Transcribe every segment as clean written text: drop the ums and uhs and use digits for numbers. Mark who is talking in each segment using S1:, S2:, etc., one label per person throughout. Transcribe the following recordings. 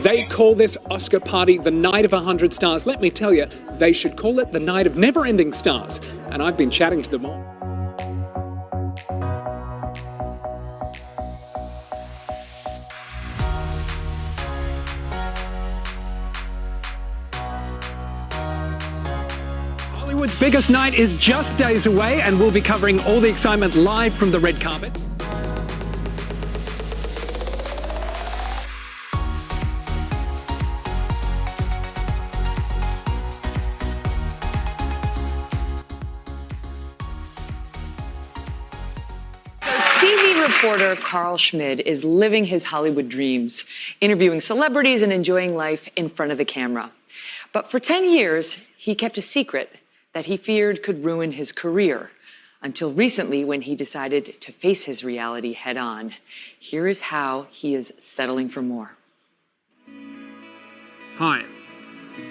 S1: They call this Oscar party the Night of 100 Stars. Let me tell you, they should call it the Night of Never-Ending Stars. And I've been chatting to them all. Hollywood's biggest night is just days away, and we'll be covering all the excitement live from the red carpet.
S2: TV reporter Karl Schmid is living his Hollywood dreams, interviewing celebrities and enjoying life in front of the camera. But for 10 years, he kept a secret that he feared could ruin his career, until recently when he decided to face his reality head on. Here is how he is settling for more.
S1: Hi,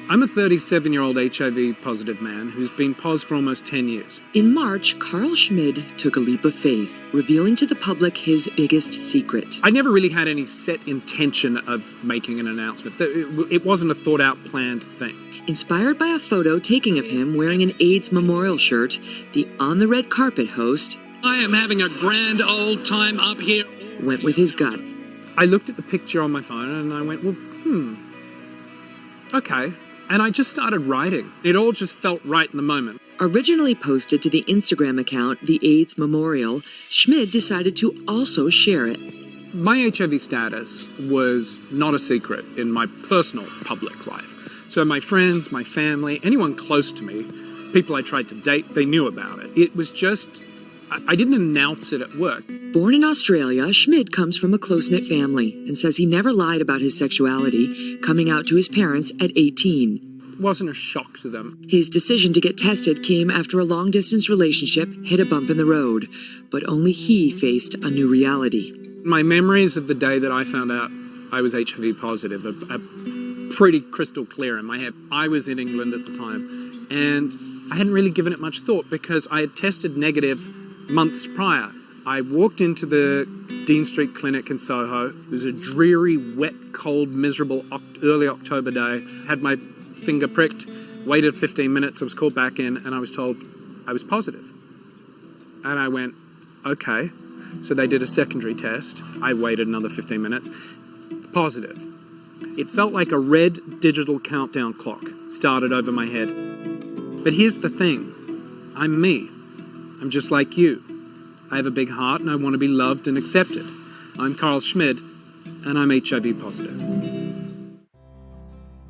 S1: I'm a 37-year-old HIV-positive man who's been POS for almost 10 years.
S3: In March, Karl Schmid took a leap of faith, revealing to the public his biggest secret.
S1: I never really had any set intention of making an announcement. It wasn't a thought-out, planned thing.
S3: Inspired by a photo taken of him wearing an AIDS memorial shirt, the On the Red Carpet host,
S4: I am having a grand old time up here,
S3: went with his gut.
S1: I looked at the picture on my phone and I went, well, okay. And I just started writing. It all just felt right in the moment.
S3: Originally posted to the Instagram account, The AIDS Memorial, Schmid decided to also share it.
S1: My HIV status was not a secret in my personal public life. So my friends, my family, anyone close to me, people I tried to date, they knew about it. It was just, I didn't announce it at work.
S3: Born in Australia, Schmid comes from a close-knit family and says he never lied about his sexuality, coming out to his parents at 18.
S1: It wasn't a shock to them.
S3: His decision to get tested came after a long-distance relationship hit a bump in the road, but only he faced a new reality.
S1: My memories of the day that I found out I was HIV positive are pretty crystal clear in my head. I was in England at the time, and I hadn't really given it much thought because I had tested negative months prior. I walked into the Dean Street Clinic in Soho. It was a dreary, wet, cold, miserable early October day. Had my finger pricked, waited 15 minutes, I was called back in, and I was told I was positive. And I went, okay. So they did a secondary test. I waited another 15 minutes. It's positive. It felt like a red digital countdown clock started over my head. But here's the thing. I'm me. I'm just like you. I have a big heart and I want to be loved and accepted. I'm Karl Schmid and I'm HIV positive.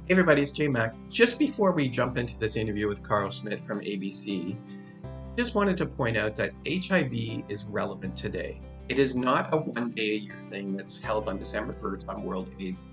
S5: Hey everybody, it's J-Mac. Just before we jump into this interview with Karl Schmid from ABC, just wanted to point out that HIV is relevant today. It is not a one-day-a-year thing that's held on December 1st on World AIDS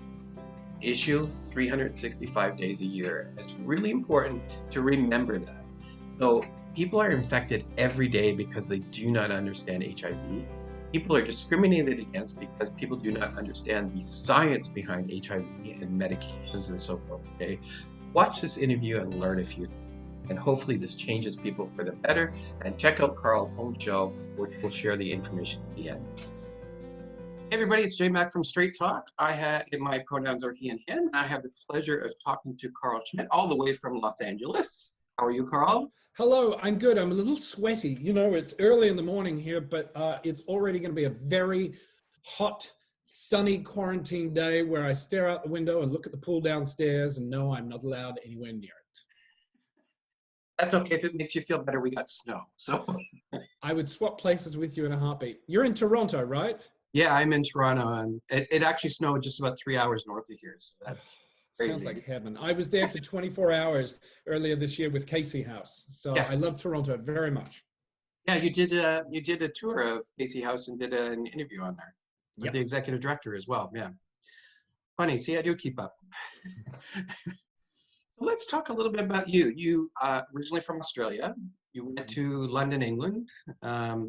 S5: issue 365 days a year. It's really important to remember that. So people are infected every day because they do not understand HIV. People are discriminated against because people do not understand the science behind HIV and medications and so forth. Okay, so watch this interview and learn a few things. And hopefully this changes people for the better. And check out Karl's home show, which will share the information at the end. Hey everybody, it's J-Mac from Straight Talk. My pronouns are he and him. And I have the pleasure of talking to Karl Schmid all the way from Los Angeles. How are you, Karl?
S6: Hello, I'm good. I'm a little sweaty. You know, it's early in the morning here, but it's already going to be a very hot, sunny quarantine day where I stare out the window and look at the pool downstairs and know I'm not allowed anywhere near it.
S5: That's okay. If it makes you feel better, we got snow. So
S6: I would swap places with you in a heartbeat. You're in Toronto, right?
S5: yeah, I'm in Toronto, and it actually snowed just about 3 hours north of here. So that's crazy.
S6: Sounds like heaven. I was there for 24 hours earlier this year with Casey House. So
S5: Yes.
S6: I love Toronto very much.
S5: Yeah, you did a tour of Casey House and did an interview on there with
S6: Yep.
S5: the executive director as well. Yeah, funny. See, I do keep up. So let's talk a little bit about you. You originally from Australia. You went to London, England.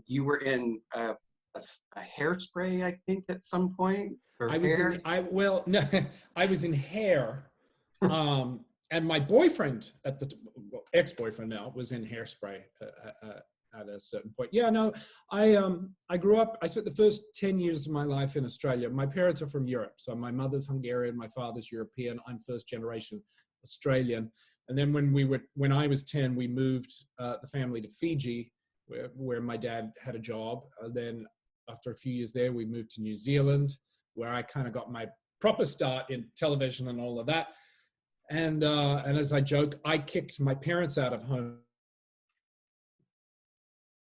S5: You were in a hairspray, I think, at some point. Or
S6: I was
S5: hair.
S6: I was in Hair, and my boyfriend ex-boyfriend now was in Hairspray at a certain point. Yeah, no, I grew up, I spent the first 10 years of my life in Australia. My parents are from Europe. So my mother's Hungarian, my father's European. I'm first generation Australian. And then when I was 10, we moved the family to Fiji, where my dad had a job. Then after a few years there, we moved to New Zealand, where I kind of got my proper start in television and all of that. And as I joke, I kicked my parents out of home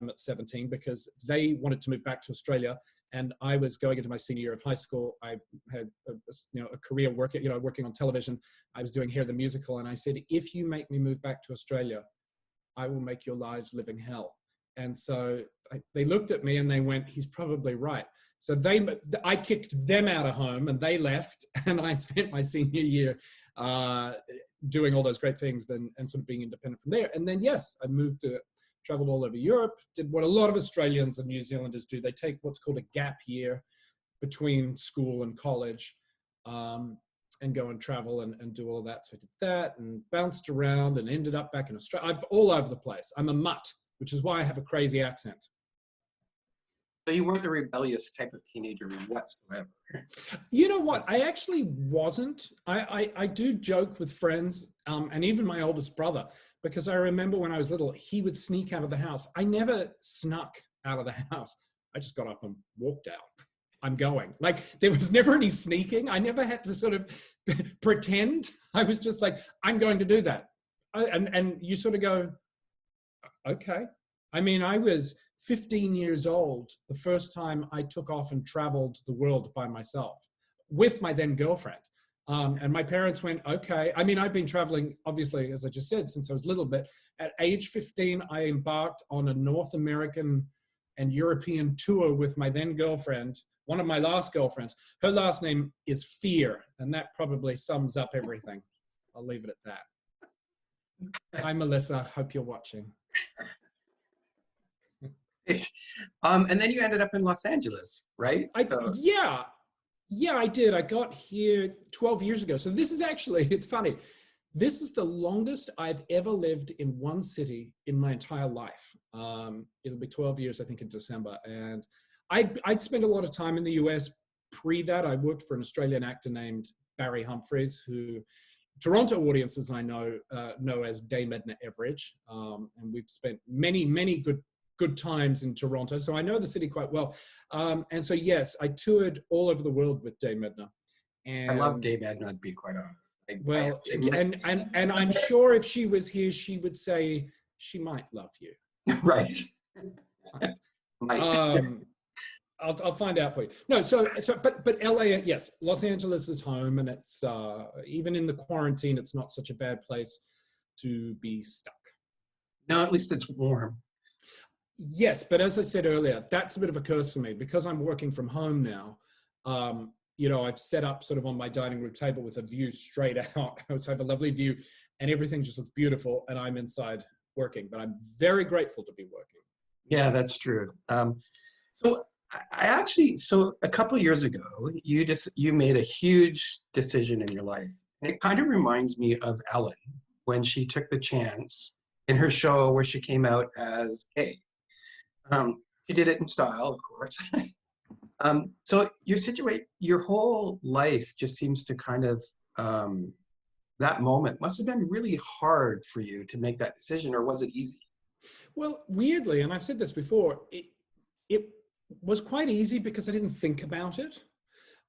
S6: at 17 because they wanted to move back to Australia, and I was going into my senior year of high school. I had a career working on television. I was doing Hair the Musical, and I said, if you make me move back to Australia, I will make your lives living hell. And so they looked at me and they went, he's probably right. So I kicked them out of home and they left, and I spent my senior year doing all those great things and sort of being independent from there. And then, yes, I traveled all over Europe, did what a lot of Australians and New Zealanders do. They take what's called a gap year between school and college and go and travel and do all of that. So I did that and bounced around and ended up back in Australia. I'm all over the place. I'm a mutt, which is why I have a crazy accent.
S5: So you weren't the rebellious type of teenager whatsoever.
S6: You know what? I actually wasn't. I do joke with friends and even my oldest brother, because I remember when I was little, he would sneak out of the house. I never snuck out of the house. I just got up and walked out. I'm going. Like, there was never any sneaking. I never had to sort of pretend. I was just like, I'm going to do that. And you sort of go, okay. I mean, I was 15 years old the first time I took off and traveled the world by myself with my then girlfriend. And my parents went, okay. I mean, I've been traveling, obviously, as I just said, since I was little, but at age 15, I embarked on a North American and European tour with my then girlfriend, one of my last girlfriends. Her last name is Fear, and that probably sums up everything. I'll leave it at that. Hi, Melissa. Hope you're watching.
S5: And then you ended up in Los Angeles, right?
S6: Yeah, I did. I got here 12 years ago. So this is actually, it's funny. This is the longest I've ever lived in one city in my entire life. It'll be 12 years, I think, in December. And I'd spent a lot of time in the US. Pre that, I worked for an Australian actor named Barry Humphries, who Toronto audiences I know as Dame Edna Everage. And we've spent many, many good times in Toronto. So I know the city quite well. And so, yes, I toured all over the world with Dame Edna. And
S5: I love Dame Edna, to be quite honest.
S6: And I'm sure if she was here, she would say she might love you.
S5: Right. Might.
S6: I'll find out for you. No, but LA, yes, Los Angeles is home, and it's even in the quarantine, it's not such a bad place to be stuck.
S5: No, at least it's warm.
S6: Yes, but as I said earlier, that's a bit of a curse for me because I'm working from home now. I've set up sort of on my dining room table with a view straight out. So I have a lovely view, and everything just looks beautiful, and I'm inside working. But I'm very grateful to be working.
S5: Yeah, that's true. So a couple of years ago, you made a huge decision in your life. And it kind of reminds me of Ellen when she took the chance in her show where she came out as gay. She did it in style, of course. So your whole life just seems to kind of, that moment must have been really hard for you to make that decision, or was it easy?
S6: Well, weirdly, and I've said this before, it was quite easy because I didn't think about it.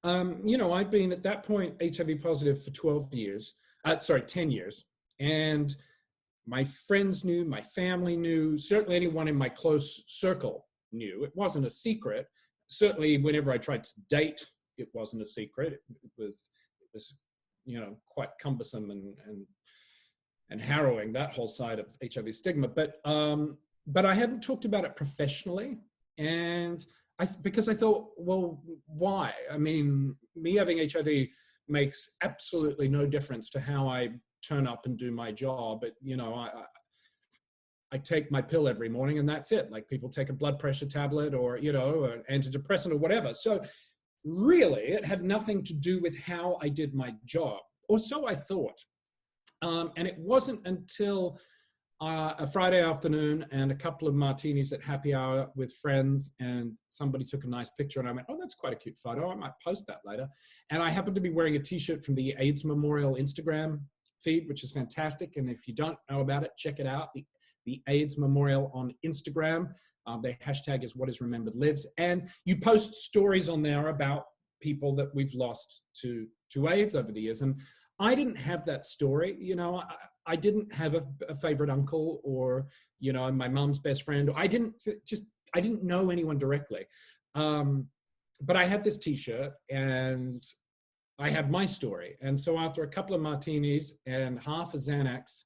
S6: I'd been at that point HIV positive for 10 years. And my friends knew, my family knew, certainly anyone in my close circle knew. It wasn't a secret. Certainly whenever I tried to date, it wasn't a secret. It was quite cumbersome and harrowing, that whole side of HIV stigma. But I hadn't talked about it professionally. And because I thought, well, why? I mean, me having HIV makes absolutely no difference to how I turn up and do my job. But, I take my pill every morning and that's it. Like people take a blood pressure tablet or, an antidepressant or whatever. So really it had nothing to do with how I did my job, or so I thought. And it wasn't until a Friday afternoon and a couple of martinis at happy hour with friends, and somebody took a nice picture and I went, oh, that's quite a cute photo. I might post that later. And I happened to be wearing a t-shirt from the AIDS Memorial Instagram feed, which is fantastic. And if you don't know about it, check it out. The AIDS Memorial on Instagram. Their hashtag is What Is Remembered Lives. And you post stories on there about people that we've lost to AIDS over the years. And I didn't have that story. You know, I didn't have a favorite uncle or, you know, my mom's best friend. I didn't know anyone directly. But I had this t-shirt and I had my story. And so after a couple of martinis and half a Xanax,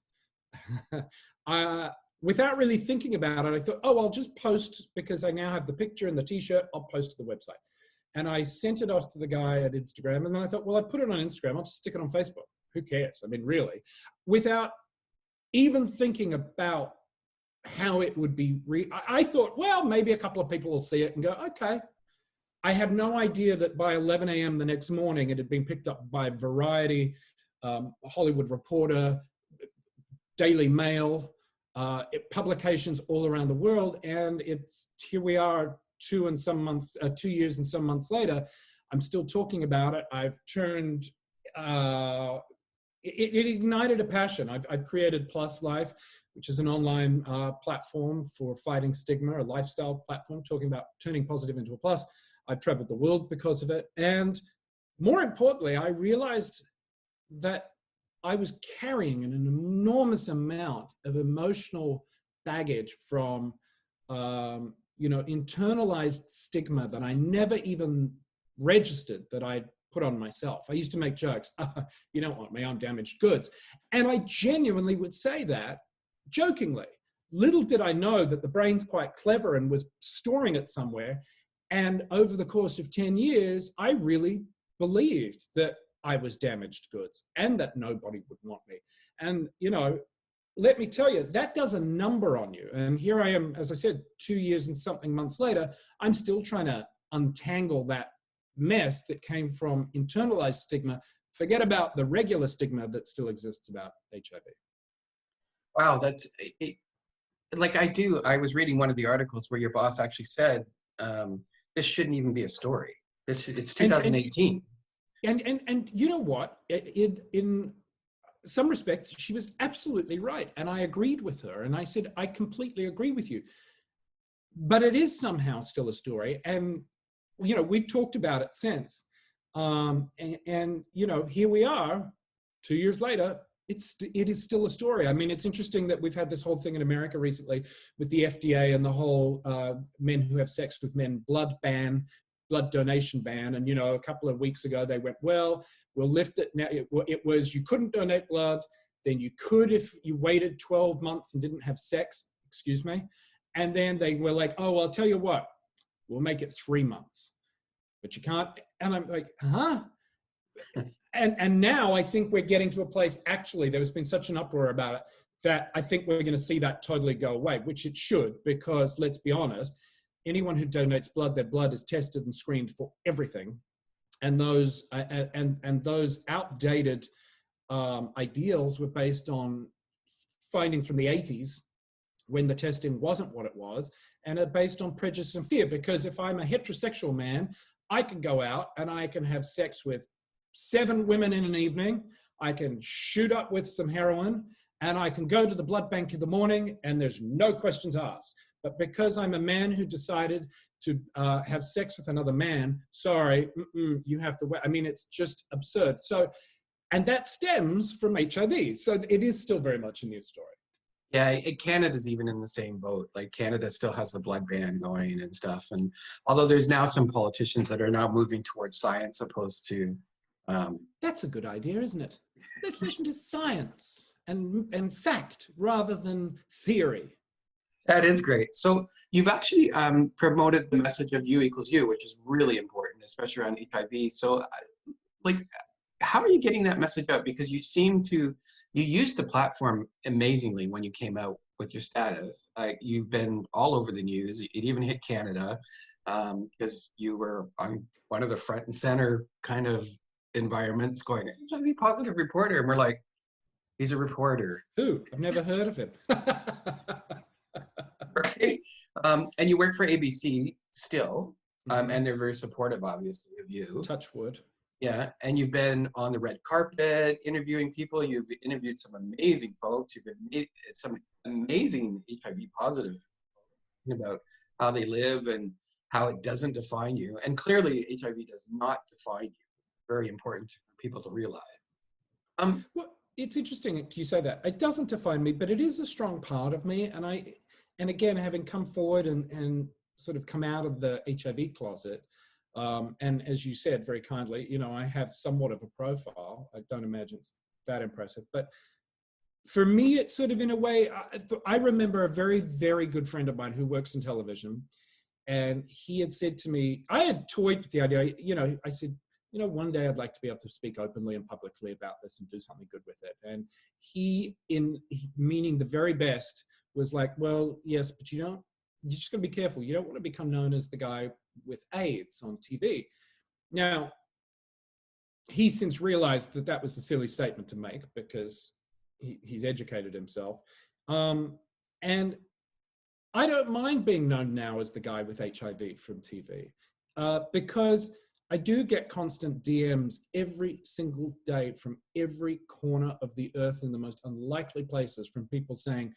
S6: without really thinking about it, I thought, oh, I'll just post because I now have the picture and the t-shirt, I'll post to the website. And I sent it off to the guy at Instagram. And then I thought, well, I've put it on Instagram. I'll just stick it on Facebook. Who cares? I mean, really, without even thinking about how it would be. I thought, well, maybe a couple of people will see it and go, okay. I had no idea that by 11 a.m. the next morning, it had been picked up by Variety, Hollywood Reporter, Daily Mail, publications all around the world. And here we are 2 years and some months later, I'm still talking about it. I've turned, it ignited a passion. I've created PlusLife, which is an online platform for fighting stigma, a lifestyle platform talking about turning positive into a plus. I've traveled the world because of it. And more importantly, I realized that I was carrying an enormous amount of emotional baggage from, internalized stigma that I never even registered that I'd put on myself. I used to make jokes, you don't want me, I'm damaged goods. And I genuinely would say that jokingly. Little did I know that the brain's quite clever and was storing it somewhere. And over the course of 10 years, I really believed that I was damaged goods and that nobody would want me. And, let me tell you, that does a number on you. And here I am, as I said, 2 years and something months later, I'm still trying to untangle that mess that came from internalized stigma. Forget about the regular stigma that still exists about HIV.
S5: Wow, that's I was reading one of the articles where your boss actually said, this shouldn't even be a story. It's 2018.
S6: And you know what? In some respects, she was absolutely right. And I agreed with her. And I said, I completely agree with you. But it is somehow still a story. And, we've talked about it since. Here we are, 2 years later, it is still a story. I mean, it's interesting that we've had this whole thing in America recently with the FDA and the whole men who have sex with men blood donation ban. And, a couple of weeks ago, they went, well, we'll lift it now. It was, you couldn't donate blood. Then you could if you waited 12 months and didn't have sex, excuse me. And then they were like, oh, well, I'll tell you what, we'll make it 3 months. But you can't. And I'm like, huh? And now I think we're getting to a place, actually, there's been such an uproar about it, that I think we're going to see that totally go away, which it should, because let's be honest, anyone who donates blood, their blood is tested and screened for everything. And those those outdated ideals were based on findings from the 80s when the testing wasn't what it was, and are based on prejudice and fear. Because if I'm a heterosexual man, I can go out and I can have sex with 7 women in an evening. I can shoot up with some heroin, and I can go to the blood bank in the morning, and there's no questions asked. But because I'm a man who decided to have sex with another man, sorry, you have to wait. I mean, it's just absurd. So, and that stems from HIV. So it is still very much a news story.
S5: Yeah, Canada's even in the same boat. Like, Canada still has the blood ban going and stuff. And although there's now some politicians that are now moving towards science opposed to...
S6: That's a good idea, isn't it? Let's listen to science and fact rather than theory.
S5: That is great. So you've actually promoted the message of U equals U, which is really important, especially around HIV. So how are you getting that message out? Because you used the platform amazingly when you came out with your status. You've been all over the news. It even hit Canada because you were on one of the front and center kind of environments going, HIV positive reporter. And we're like, He's a reporter,
S6: Who? I've never heard of him.
S5: right? And you work for ABC still,
S6: Mhm.
S5: and they're very supportive, obviously, of you.
S6: Touch wood.
S5: Yeah, and you've been on the red carpet interviewing people. You've interviewed some amazing folks. You've made some amazing HIV positive about how they live and how it doesn't define you. And clearly, HIV does not define you. Very important for people to realize.
S6: Well, it's interesting you say that. It doesn't define me, but it is a strong part of me. And again, having come forward and sort of come out of the HIV closet, and as you said very kindly, you know, I have somewhat of a profile. I don't imagine it's that impressive, but for me, it's sort of in a way, I remember a very, very good friend of mine who works in television, and he had said to me, I had toyed with the idea, you know, I said, you know, one day I'd like to be able to speak openly and publicly about this and do something good with it. And meaning the very best, was like, well, yes, but you're just going to be careful. You don't want to become known as the guy with AIDS on TV. Now, he's since realized that that was a silly statement to make because he's educated himself. And I don't mind being known now as the guy with HIV from TV because I do get constant DMs every single day from every corner of the earth in the most unlikely places from people saying,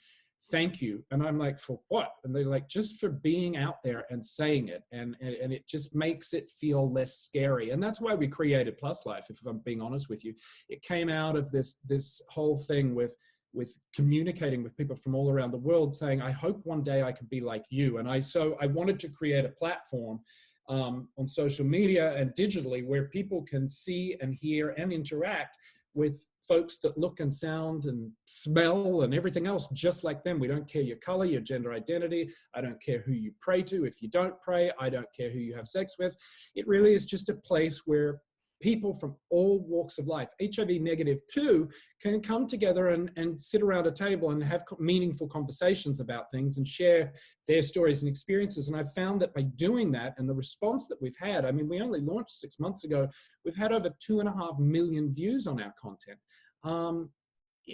S6: thank you. And I'm like, for what? And they're like, just for being out there and saying it. And it just makes it feel less scary. And that's why we created PlusLife, if I'm being honest with you. It came out of this whole thing with communicating with people from all around the world saying, I hope one day I can be like you. And I wanted to create a platform on social media and digitally where people can see and hear and interact with folks that look and sound and smell and everything else just like them. We don't care your color, your gender identity. I don't care who you pray to. If you don't pray, I don't care who you have sex with. It really is just a place where people from all walks of life, HIV negative too, can come together and sit around a table and have meaningful conversations about things and share their stories and experiences. And I've found that by doing that and the response that we've had, I mean, we only launched 6 months ago, we've had over 2.5 million views on our content.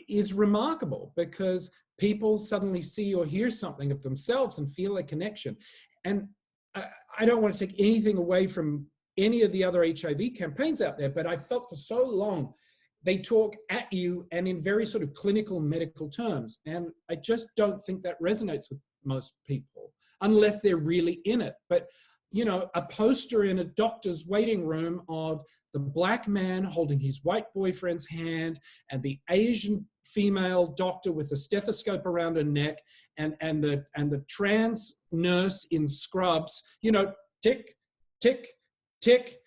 S6: Is remarkable because people suddenly see or hear something of themselves and feel a connection. And I don't want to take anything away from any of the other HIV campaigns out there, but I felt for so long they talk at you and in very sort of clinical medical terms. And I just don't think that resonates with most people unless they're really in it. But, you know, a poster in a doctor's waiting room of the black man holding his white boyfriend's hand and the Asian female doctor with a stethoscope around her neck and the trans nurse in scrubs, you know, tick, tick, tick,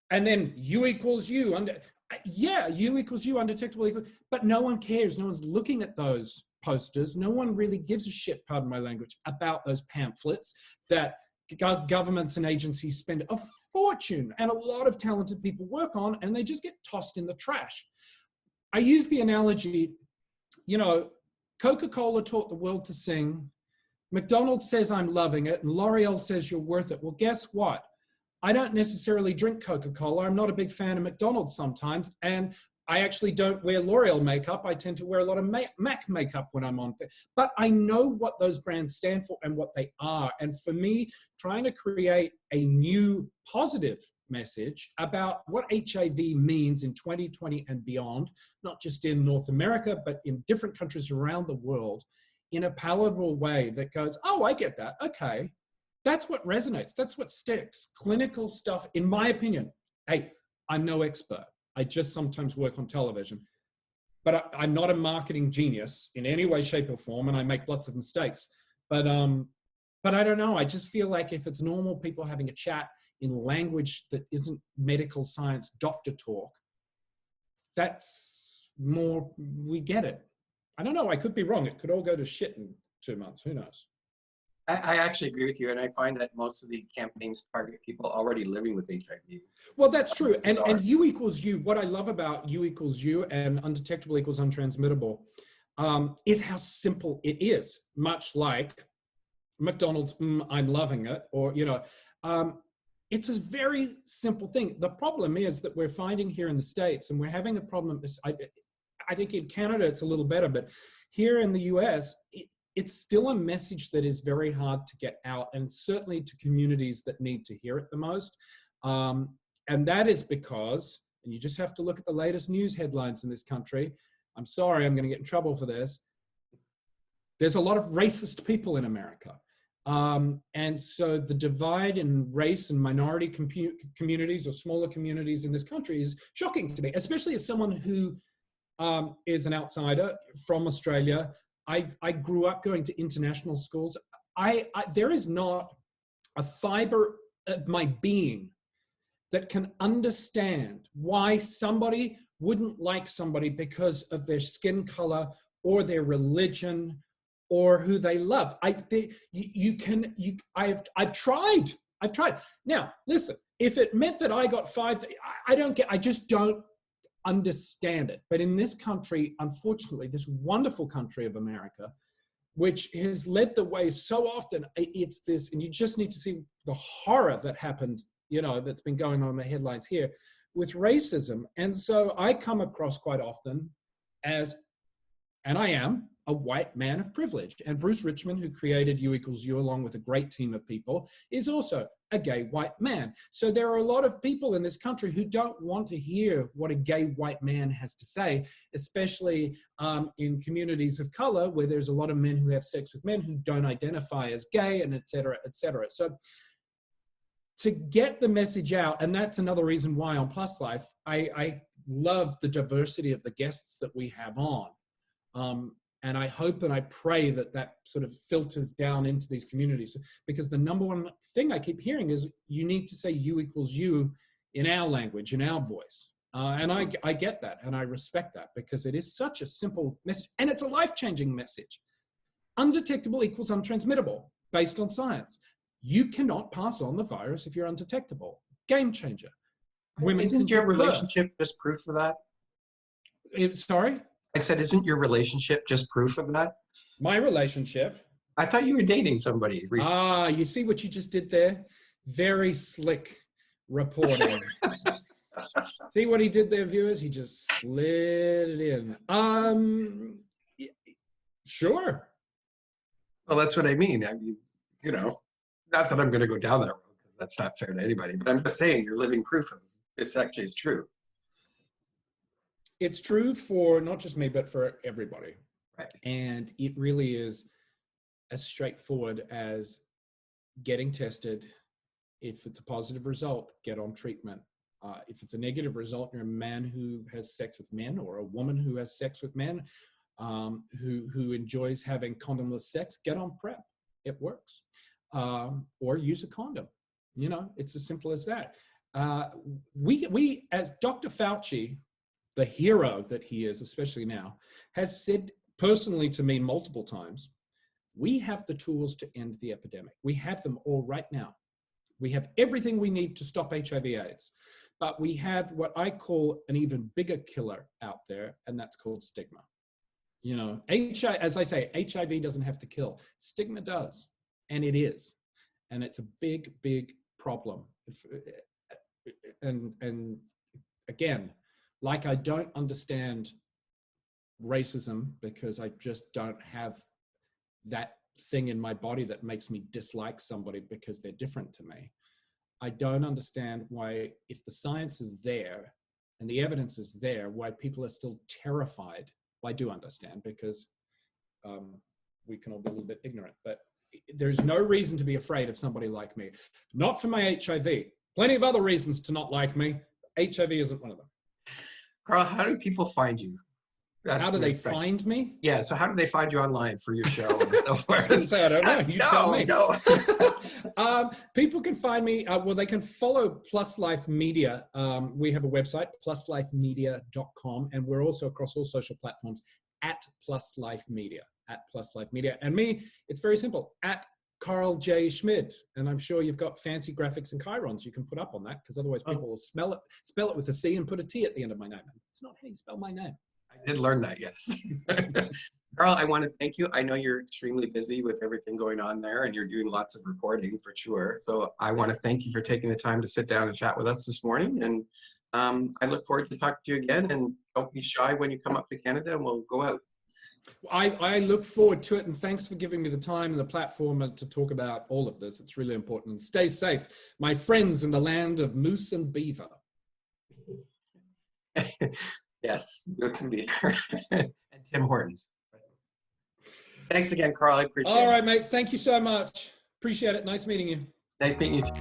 S6: and then U equals U. U equals U, undetectable equal, but no one cares. No one's looking at those posters. No one really gives a shit, pardon my language, about those pamphlets that governments and agencies spend a fortune and a lot of talented people work on, and they just get tossed in the trash. I use the analogy, you know, Coca-Cola taught the world to sing. McDonald's says I'm loving it, and L'Oreal says you're worth it. Well, guess what? I don't necessarily drink Coca-Cola. I'm not a big fan of McDonald's sometimes. And I actually don't wear L'Oreal makeup. I tend to wear a lot of MAC makeup when I'm on. But I know what those brands stand for and what they are. And for me, trying to create a new positive message about what HIV means in 2020 and beyond, not just in North America, but in different countries around the world, in a palatable way that goes, oh, I get that. Okay. That's what resonates. That's what sticks. Clinical stuff, in my opinion. Hey, I'm no expert. I just sometimes work on television. But I'm not a marketing genius in any way, shape, or form, and I make lots of mistakes. But I don't know. I just feel like if it's normal people having a chat in language that isn't medical science doctor talk, that's more, we get it. I don't know. I could be wrong. It could all go to shit in 2 months. Who knows?
S5: I actually agree with you, and I find that most of the campaigns target people already living with HIV.
S6: Well, that's true. And U equals U, what I love about U equals U and undetectable equals untransmittable is how simple it is, much like McDonald's, I'm loving it, or, you know, it's a very simple thing. The problem is that we're finding here in the States, and we're having a problem, I think in Canada it's a little better, but here in the US, it's still a message that is very hard to get out, and certainly to communities that need to hear it the most. And that is because, and you just have to look at the latest news headlines in this country. I'm sorry, I'm going to get in trouble for this. There's a lot of racist people in America. And so the divide in race and minority communities or smaller communities in this country is shocking to me, especially as someone who is an outsider from Australia. I grew up going to international schools. There is not a fiber of my being that can understand why somebody wouldn't like somebody because of their skin color or their religion or who they love. I've tried. Now, listen, if it meant that I got 5, I just don't understand it. But in this country, unfortunately, this wonderful country of America, which has led the way so often, it's this, and you just need to see the horror that happened, that's been going on in the headlines here with racism. And so I come across quite often as, and I am, a white man of privilege. And Bruce Richmond, who created U equals U along with a great team of people, is also a gay white man. So there are a lot of people in this country who don't want to hear what a gay white man has to say, especially in communities of color where there's a lot of men who have sex with men who don't identify as gay, and et cetera, et cetera. So to get the message out, and that's another reason why on PlusLife, I love the diversity of the guests that we have on. And I hope and I pray that that sort of filters down into these communities, because the number one thing I keep hearing is you need to say U equals U in our language, in our voice. And I get that, and I respect that, because it is such a simple message, and it's a life-changing message. Undetectable equals untransmittable, based on science. You cannot pass on the virus if you're undetectable. Game changer. Women
S5: Isn't your relationship just proof of that?
S6: Sorry?
S5: I said, isn't your relationship just proof of that?
S6: My relationship?
S5: I thought you were dating somebody recently.
S6: You see what you just did there? Very slick reporting. See what he did there, viewers? He just slid it in. Sure.
S5: Well, that's what I mean. Not that I'm going to go down that road, because that's not fair to anybody, but I'm just saying you're living proof of this actually is true.
S6: It's true for not just me, but for everybody.
S5: Right.
S6: And it really is as straightforward as getting tested. If it's a positive result, get on treatment. If it's a negative result, you're a man who has sex with men, or a woman who has sex with men, who enjoys having condomless sex, get on PrEP. It works. Or use a condom. It's as simple as that. We, as Dr. Fauci, the hero that he is, especially now, has said personally to me multiple times, we have the tools to end the epidemic. We have them all right now. We have everything we need to stop HIV/AIDS, but we have what I call an even bigger killer out there, and that's called stigma. As I say, HIV doesn't have to kill. Stigma does, and it is. And it's a big, big problem. And again, like I don't understand racism because I just don't have that thing in my body that makes me dislike somebody because they're different to me. I don't understand why, if the science is there and the evidence is there, why people are still terrified. Well, I do understand, because we can all be a little bit ignorant, but there's no reason to be afraid of somebody like me. Not for my HIV. Plenty of other reasons to not like me. HIV isn't one of them.
S5: Karl, how do people find you?
S6: How do they find me?
S5: Yeah, so how do they find you online for your show and so forth?
S6: I was going to say, I don't know. You tell me.
S5: No.
S6: People can find me, they can follow PlusLife Media. We have a website, pluslifemedia.com, and we're also across all social platforms at PlusLife Media. And me, it's very simple, at Karl J. Schmid. And I'm sure you've got fancy graphics and chirons you can put up on that, because otherwise people will spell it with a C and put a T at the end of my name. It's not how you spell my name.
S5: I did learn that, yes. Karl, I want to thank you. I know you're extremely busy with everything going on there, and you're doing lots of reporting for sure. So I want to thank you for taking the time to sit down and chat with us this morning. And I look forward to talking to you again, and don't be shy when you come up to Canada, and we'll go out.
S6: I look forward to it, and thanks for giving me the time and the platform to talk about all of this. It's really important. And stay safe, my friends in the land of moose and beaver.
S5: Yes, good to be and Tim Hortons. Thanks again, Carl. I appreciate it.
S6: All right, mate. Thank you so much. Appreciate it. Nice meeting you.
S5: Nice meeting you too.